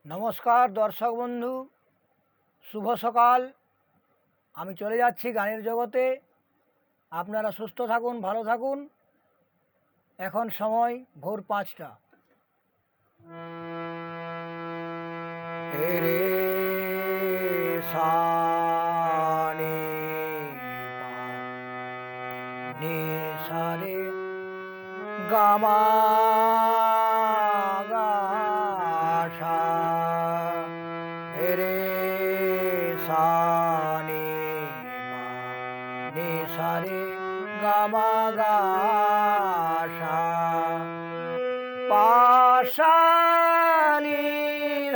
নমস্কার দর্শক বন্ধু, শুভ সকাল। আমি চলে যাচ্ছি গানের জগতে। আপনারা সুস্থ থাকুন, ভালো থাকুন। এখন সময় ভোর 5টা। রে সা নি পা নি সা রে গা মা গা সা রে সা নি পা নি সা রে গা মা গা সা পা সা নি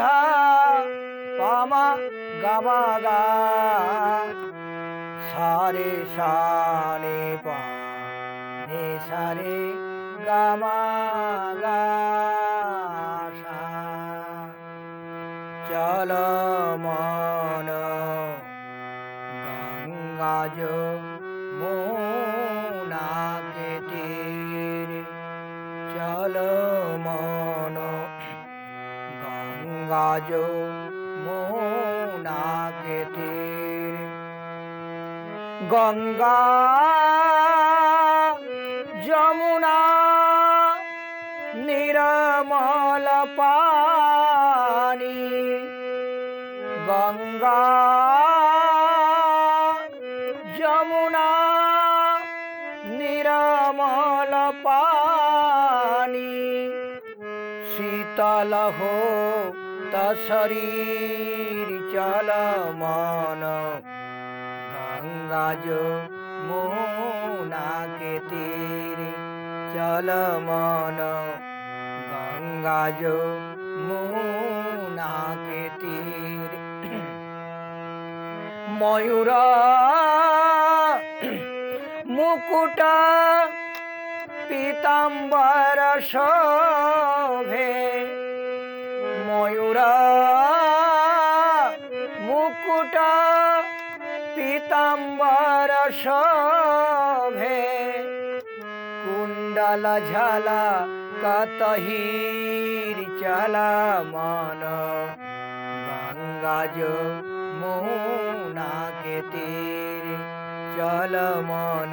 ধা পা মা গা মা গা সা রে সা নি পা নি সা রে গা মা গা সা। চল মন গঙ্গা যমুনা কে তীরে, চল মন গঙ্গা যমুনা কে তীরে। গঙ্গা যমুনা নির্মল পানি, গঙ্গা যমুনা নির্মল পানি, শীতল হো তা শরীর চল মন গঙ্গা যমুনা কে তীরে, চল মন গঙ্গা যমুনা কে তীরে। ময়ূর মুকুট পীতাম্বর শোভে, ময়ূর মুকুট পীতাম্বর শোভে, কুণ্ডল ঝলা কতহির চল মন গঙ্গা যমুনা কে তীরে, চল মন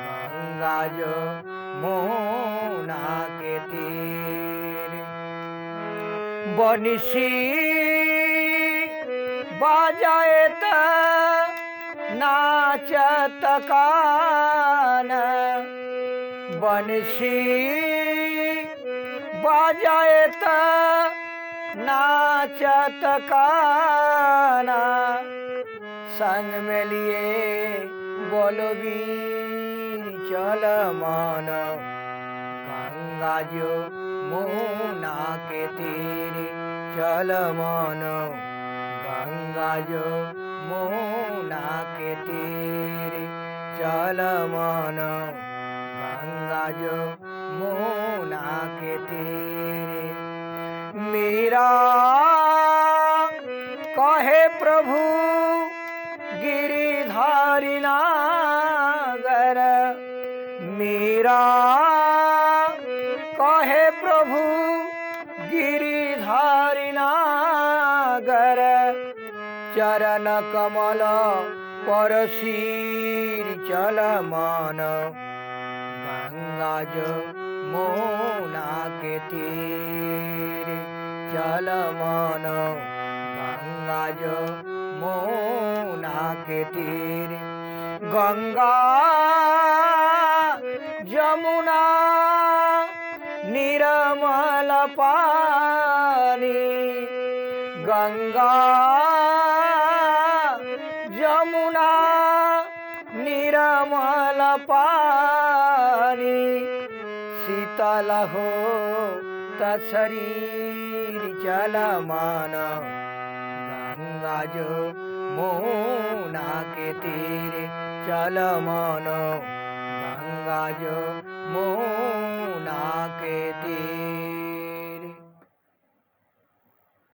গঙ্গা যমুনা কে তীরে। বনশী বাজায়ত नाचत कान, बंशी बजायत नाचत कान, संग में लिए बलबीर चल मन गंगा यमुना के तीरे, चल मन गंगा यमुना के तीरे, चल मन गंगा यमुना के तीरे। मीरा कहे प्रभु गिरिधारी नागर, मीरा कहे प्रभु गिरिधारी नागर, चरण कमल परशीर चल मन गंगा यमुना के तीरे, चल मन गंगा यमुना के तीरे। गंगा यमुना निर्मल पानी, गंगा यमुना निर्मल पानी, शीतल हो ता शरीर चल मन गंगा यमुना के तीरे, चल मन गंगा यमुना के तीरे।